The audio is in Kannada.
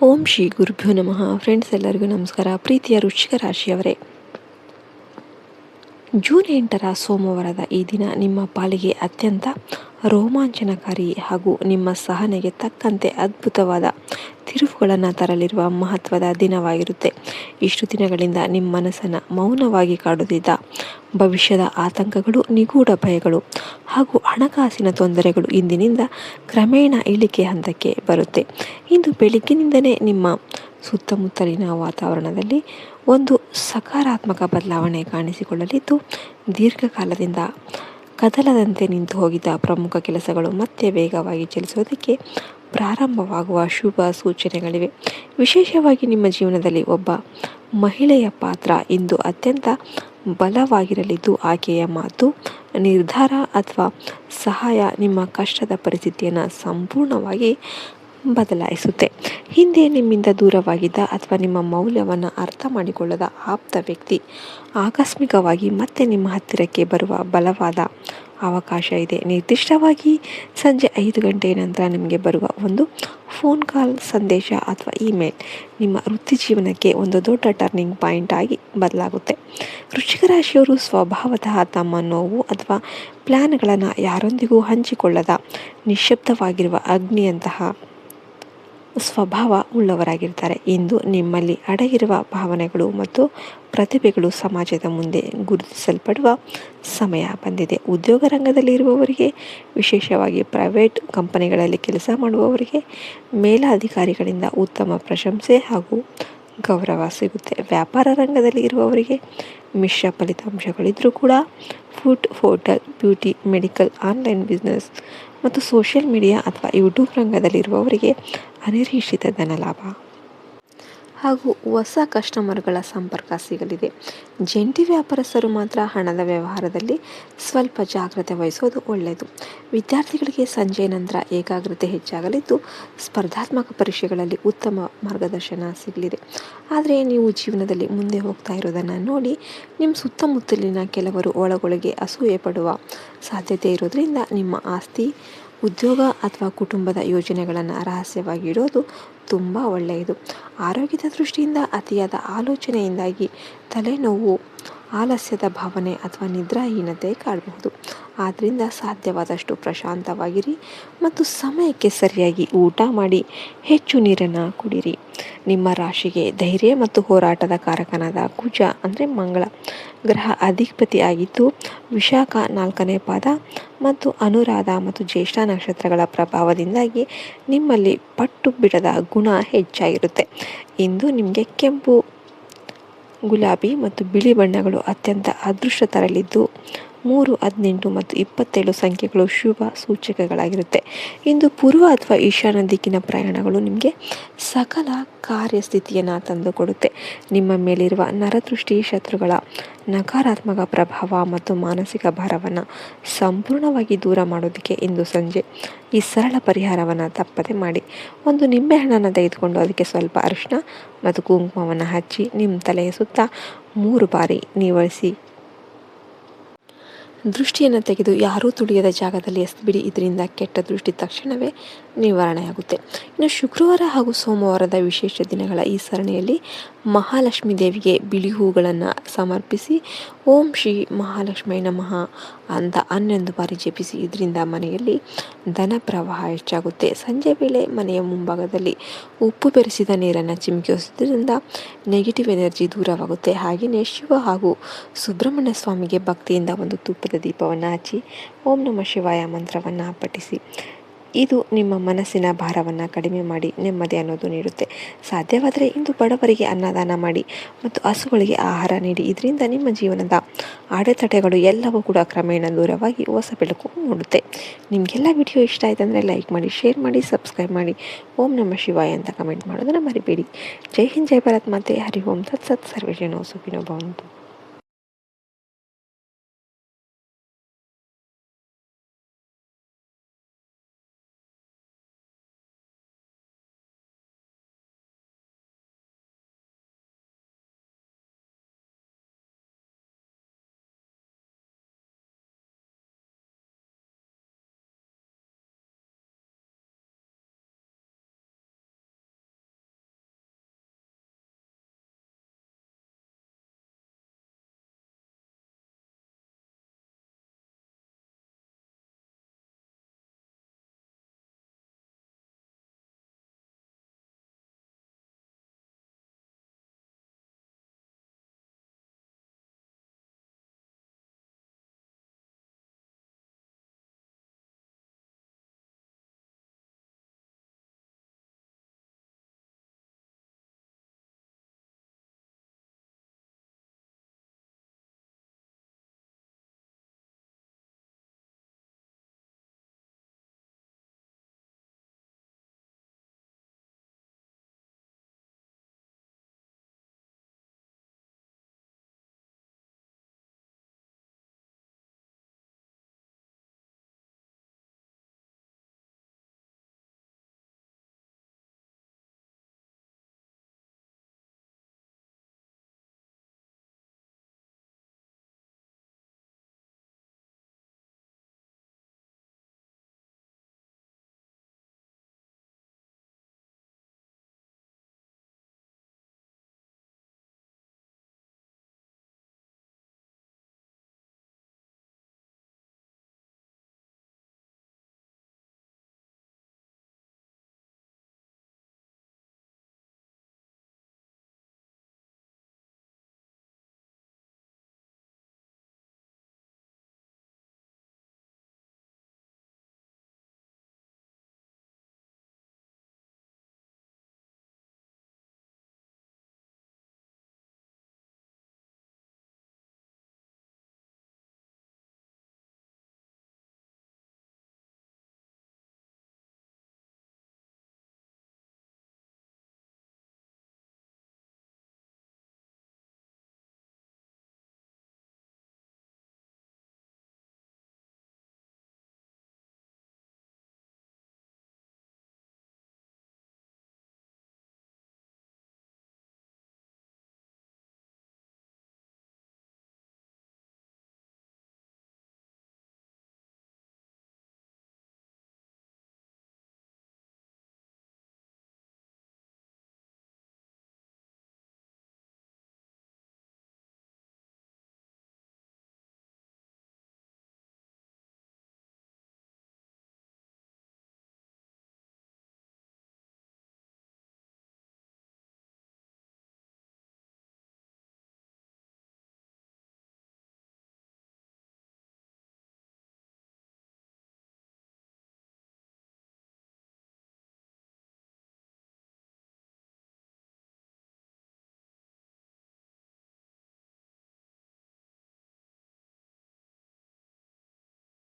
ಓಂ ಶ್ರೀ ಗುರುಭ್ಯೋ ನಮಃ. ಫ್ರೆಂಡ್ಸ್, ಎಲ್ಲರಿಗೂ ನಮಸ್ಕಾರ. ಪ್ರೀತಿಯ ವೃಶ್ಚಿಕ ರಾಶಿಯವರೇ, ಜೂನ್ 8ರ ಸೋಮವಾರದ ಈ ದಿನ ನಿಮ್ಮ ಪಾಲಿಗೆ ಅತ್ಯಂತ ರೋಮಾಂಚನಕಾರಿ ಹಾಗೂ ನಿಮ್ಮ ಸಹನೆಗೆ ತಕ್ಕಂತೆ ಅದ್ಭುತವಾದ ತಿರುವುಗಳನ್ನು ತರಲಿರುವ ಮಹತ್ವದ ದಿನವಾಗಿರುತ್ತೆ. ಇಷ್ಟು ದಿನಗಳಿಂದ ನಿಮ್ಮ ಮನಸ್ಸನ್ನು ಮೌನವಾಗಿ ಕಾಡುತ್ತಿದ್ದ ಭವಿಷ್ಯದ ಆತಂಕಗಳು, ನಿಗೂಢ ಭಯಗಳು ಹಾಗೂ ಹಣಕಾಸಿನ ತೊಂದರೆಗಳು ಇಂದಿನಿಂದ ಕ್ರಮೇಣ ಇಳಿಕೆ ಹಂತಕ್ಕೆ ಬರುತ್ತೆ. ಇಂದು ಬೆಳಗ್ಗಿನಿಂದಲೇ ನಿಮ್ಮ ಸುತ್ತಮುತ್ತಲಿನ ವಾತಾವರಣದಲ್ಲಿ ಒಂದು ಸಕಾರಾತ್ಮಕ ಬದಲಾವಣೆ ಕಾಣಿಸಿಕೊಳ್ಳಲಿದ್ದು, ದೀರ್ಘಕಾಲದಿಂದ ಕದಲದಂತೆ ನಿಂತು ಹೋಗಿದ್ದ ಪ್ರಮುಖ ಕೆಲಸಗಳು ಮತ್ತೆ ವೇಗವಾಗಿ ಚಲಿಸೋದಕ್ಕೆ ಪ್ರಾರಂಭವಾಗುವ ಶುಭ ಸೂಚನೆಗಳಿವೆ. ವಿಶೇಷವಾಗಿ ನಿಮ್ಮ ಜೀವನದಲ್ಲಿ ಒಬ್ಬ ಮಹಿಳೆಯ ಪಾತ್ರ ಇಂದು ಅತ್ಯಂತ ಬಲವಾಗಿರಲಿದ್ದು, ಆಕೆಯ ಮಾತು, ನಿರ್ಧಾರ ಅಥವಾ ಸಹಾಯ ನಿಮ್ಮ ಕಷ್ಟದ ಪರಿಸ್ಥಿತಿಯನ್ನು ಸಂಪೂರ್ಣವಾಗಿ ಬದಲಾಯಿಸುತ್ತೆ. ಹಿಂದೆ ನಿಮ್ಮಿಂದ ದೂರವಾಗಿದ್ದ ಅಥವಾ ನಿಮ್ಮ ಮೌಲ್ಯವನ್ನು ಅರ್ಥ ಮಾಡಿಕೊಳ್ಳದ ಆಪ್ತ ವ್ಯಕ್ತಿ ಆಕಸ್ಮಿಕವಾಗಿ ಮತ್ತೆ ನಿಮ್ಮ ಹತ್ತಿರಕ್ಕೆ ಬರುವ ಬಲವಾದ ಅವಕಾಶ ಇದೆ. ನಿರ್ದಿಷ್ಟವಾಗಿ ಸಂಜೆ 5 ಗಂಟೆಯ ನಂತರ ನಿಮಗೆ ಬರುವ ಒಂದು ಫೋನ್ ಕಾಲ್, ಸಂದೇಶ ಅಥವಾ ಇಮೇಲ್ ನಿಮ್ಮ ವೃತ್ತಿ ಜೀವನಕ್ಕೆ ಒಂದು ದೊಡ್ಡ ಟರ್ನಿಂಗ್ ಪಾಯಿಂಟ್ ಆಗಿ ಬದಲಾಗುತ್ತೆ. ವೃಶ್ಚಿಕ ರಾಶಿಯವರು ಸ್ವಭಾವತಃ ತಮ್ಮ ನೋವು ಅಥವಾ ಪ್ಲ್ಯಾನ್ಗಳನ್ನು ಯಾರೊಂದಿಗೂ ಹಂಚಿಕೊಳ್ಳದ ನಿಶ್ಶಬ್ದವಾಗಿರುವ ಅಗ್ನಿಯಂತಹ ಸ್ವಭಾವ ಉಳ್ಳವರಾಗಿರ್ತಾರೆ. ಇಂದು ನಿಮ್ಮಲ್ಲಿ ಅಡಗಿರುವ ಭಾವನೆಗಳು ಮತ್ತು ಪ್ರತಿಭೆಗಳು ಸಮಾಜದ ಮುಂದೆ ಗುರುತಿಸಲ್ಪಡುವ ಸಮಯ ಬಂದಿದೆ. ಉದ್ಯೋಗ ರಂಗದಲ್ಲಿ ಇರುವವರಿಗೆ, ವಿಶೇಷವಾಗಿ ಪ್ರೈವೇಟ್ ಕಂಪನಿಗಳಲ್ಲಿ ಕೆಲಸ ಮಾಡುವವರಿಗೆ ಮೇಲಾಧಿಕಾರಿಗಳಿಂದ ಉತ್ತಮ ಪ್ರಶಂಸೆ ಹಾಗೂ ಗೌರವ ಸಿಗುತ್ತೆ. ವ್ಯಾಪಾರ ರಂಗದಲ್ಲಿ ಇರುವವರಿಗೆ ಮಿಶ್ರ ಫಲಿತಾಂಶಗಳಿದ್ರೂ ಕೂಡ food, hotel, beauty, medical, online business ಮತ್ತು ಸೋಷಿಯಲ್ ಮೀಡಿಯಾ ಅಥವಾ ಯೂಟ್ಯೂಬ್ ರಂಗದಲ್ಲಿರುವವರಿಗೆ ಅನಿರೀಕ್ಷಿತ ಧನಲಾಭ ಹಾಗೂ ಹೊಸ ಕಸ್ಟಮರ್ಗಳ ಸಂಪರ್ಕ ಸಿಗಲಿದೆ. ಜಂಟಿ ವ್ಯಾಪಾರಸ್ಥರು ಮಾತ್ರ ಹಣದ ವ್ಯವಹಾರದಲ್ಲಿ ಸ್ವಲ್ಪ ಜಾಗ್ರತೆ ವಹಿಸೋದು ಒಳ್ಳೆಯದು. ವಿದ್ಯಾರ್ಥಿಗಳಿಗೆ ಸಂಜೆಯ ನಂತರ ಏಕಾಗ್ರತೆ ಹೆಚ್ಚಾಗಲಿದ್ದು, ಸ್ಪರ್ಧಾತ್ಮಕ ಪರೀಕ್ಷೆಗಳಲ್ಲಿ ಉತ್ತಮ ಮಾರ್ಗದರ್ಶನ ಸಿಗಲಿದೆ. ಆದರೆ ನೀವು ಜೀವನದಲ್ಲಿ ಮುಂದೆ ಹೋಗ್ತಾ ಇರೋದನ್ನು ನೋಡಿ ನಿಮ್ಮ ಸುತ್ತಮುತ್ತಲಿನ ಕೆಲವರು ಒಳಗೊಳಗೆ ಅಸೂಯೆ ಪಡುವ ಸಾಧ್ಯತೆ ಇರೋದ್ರಿಂದ ನಿಮ್ಮ ಆಸ್ತಿ, ಉದ್ಯೋಗ ಅಥವಾ ಕುಟುಂಬದ ಯೋಜನೆಗಳನ್ನು ರಹಸ್ಯವಾಗಿ ಇಡೋದು ತುಂಬ ಒಳ್ಳೆಯದು. ಆರೋಗ್ಯದ ದೃಷ್ಟಿಯಿಂದ ಅತಿಯಾದ ಆಲೋಚನೆಯಿಂದಾಗಿ ತಲೆನೋವು, ಆಲಸ್ಯದ ಭಾವನೆ ಅಥವಾ ನಿದ್ರಾಹೀನತೆ ಕಾಡಬಹುದು. ಆದ್ದರಿಂದ ಸಾಧ್ಯವಾದಷ್ಟು ಪ್ರಶಾಂತವಾಗಿರಿ ಮತ್ತು ಸಮಯಕ್ಕೆ ಸರಿಯಾಗಿ ಊಟ ಮಾಡಿ ಹೆಚ್ಚು ನೀರನ್ನು ಕುಡಿರಿ. ನಿಮ್ಮ ರಾಶಿಗೆ ಧೈರ್ಯ ಮತ್ತು ಹೋರಾಟದ ಕಾರಕನಾದ ಕುಜ ಅಂದರೆ ಮಂಗಳ ಗ್ರಹ ಅಧಿಪತಿ ಆಗಿದ್ದು, ವಿಶಾಖ 4ನೇ ಪಾದ ಮತ್ತು ಅನುರಾಧ ಮತ್ತು ಜ್ಯೇಷ್ಠ ನಕ್ಷತ್ರಗಳ ಪ್ರಭಾವದಿಂದಾಗಿ ನಿಮ್ಮಲ್ಲಿ ಪಟ್ಟು ಬಿಡದ ಗುಣ ಹೆಚ್ಚಾಗಿರುತ್ತೆ. ಇಂದು ನಿಮಗೆ ಕೆಂಪು, ಗುಲಾಬಿ ಮತ್ತು ಬಿಳಿ ಬಣ್ಣಗಳು ಅತ್ಯಂತ ಅದೃಷ್ಟ ತರಲಿದ್ದು, 3, 18 ಮತ್ತು 27 ಸಂಖ್ಯೆಗಳು ಶುಭ ಸೂಚಕಗಳಾಗಿರುತ್ತೆ. ಇಂದು ಪೂರ್ವ ಅಥವಾ ಈಶಾನ್ಯ ದಿಕ್ಕಿನ ಪ್ರಯಾಣಗಳು ನಿಮಗೆ ಸಕಲ ಕಾರ್ಯಸ್ಥಿತಿಯನ್ನು ತಂದುಕೊಡುತ್ತೆ. ನಿಮ್ಮ ಮೇಲಿರುವ ನರದೃಷ್ಟಿ, ಶತ್ರುಗಳ ನಕಾರಾತ್ಮಕ ಪ್ರಭಾವ ಮತ್ತು ಮಾನಸಿಕ ಭಾರವನ್ನು ಸಂಪೂರ್ಣವಾಗಿ ದೂರ ಮಾಡೋದಕ್ಕೆ ಇಂದು ಸಂಜೆ ಈ ಸರಳ ಪರಿಹಾರವನ್ನು ತಪ್ಪದೆ ಮಾಡಿ. ಒಂದು ನಿಂಬೆಹಣ್ಣನ್ನು ತೆಗೆದುಕೊಂಡು ಅದಕ್ಕೆ ಸ್ವಲ್ಪ ಅರಿಶಿನ ಮತ್ತು ಕುಂಕುಮವನ್ನು ಹಚ್ಚಿ ನಿಮ್ಮ ತಲೆಯ ಸುತ್ತ 3 ಬಾರಿ ನೀವಳಿಸಿ ದೃಷ್ಟಿಯನ್ನು ತೆಗೆದು ಯಾರೂ ತುಳಿಯದ ಜಾಗದಲ್ಲಿ ಎಸೆದುಬಿಡಿ. ಇದರಿಂದ ಕೆಟ್ಟ ದೃಷ್ಟಿ ತಕ್ಷಣವೇ ನಿವಾರಣೆಯಾಗುತ್ತೆ. ಇನ್ನು ಶುಕ್ರವಾರ ಹಾಗೂ ಸೋಮವಾರದ ವಿಶೇಷ ದಿನಗಳ ಈ ಸರಣಿಯಲ್ಲಿ ಮಹಾಲಕ್ಷ್ಮೀ ದೇವಿಗೆ ಬಿಳಿ ಹೂಗಳನ್ನು ಸಮರ್ಪಿಸಿ ಓಂ ಶ್ರೀ ಮಹಾಲಕ್ಷ್ಮೀ ನಮಃ ಅಂತ 11 ಬಾರಿ ಜಪಿಸಿ. ಇದರಿಂದ ಮನೆಯಲ್ಲಿ ಧನ ಪ್ರವಾಹ ಹೆಚ್ಚಾಗುತ್ತೆ. ಸಂಜೆ ವೇಳೆ ಮನೆಯ ಮುಂಭಾಗದಲ್ಲಿ ಉಪ್ಪು ಬೆರೆಸಿದ ನೀರನ್ನು ಚಿಮುಕಿಸೋದ್ರಿಂದ ನೆಗೆಟಿವ್ ಎನರ್ಜಿ ದೂರವಾಗುತ್ತೆ. ಹಾಗೆಯೇ ಶಿವ ಹಾಗೂ ಸುಬ್ರಹ್ಮಣ್ಯ ಸ್ವಾಮಿಗೆ ಭಕ್ತಿಯಿಂದ ಒಂದು ತುಪ್ಪದ ದೀಪವನ್ನು ಹಚ್ಚಿ ಓಂ ನಮಃ ಶಿವಾಯ ಮಂತ್ರವನ್ನು ಪಠಿಸಿ. ಇದು ನಿಮ್ಮ ಮನಸ್ಸಿನ ಭಾರವನ್ನು ಕಡಿಮೆ ಮಾಡಿ ನೆಮ್ಮದಿ ಅನ್ನೋದು ನೀಡುತ್ತೆ. ಸಾಧ್ಯವಾದರೆ ಇಂದು ಬಡವರಿಗೆ ಅನ್ನದಾನ ಮಾಡಿ ಮತ್ತು ಹಸುಗಳಿಗೆ ಆಹಾರ ನೀಡಿ. ಇದರಿಂದ ನಿಮ್ಮ ಜೀವನದ ಅಡೆತಡೆಗಳು ಎಲ್ಲವೂ ಕೂಡ ಕ್ರಮೇಣ ದೂರವಾಗಿ ಹೊಸ ಬೆಳಕು ಮೂಡುತ್ತೆ. ನಿಮಗೆಲ್ಲ ವಿಡಿಯೋ ಇಷ್ಟ ಆಯ್ತು ಅಂದರೆ ಲೈಕ್ ಮಾಡಿ, ಶೇರ್ ಮಾಡಿ, ಸಬ್ಸ್ಕ್ರೈಬ್ ಮಾಡಿ. ಓಂ ನಮಃ ಶಿವಾಯ ಅಂತ ಕಮೆಂಟ್ ಮಾಡೋದನ್ನು ಮರಿಬೇಡಿ. ಜೈ ಹಿಂದ್, ಜೈ ಭಾರತ್ ಮಾತೆ. ಹರಿ ಓಂ ತತ್ಸತ್. ಸರ್ವೇ ಜನೋ ಸುಖಿನೋ ಭವಂತು.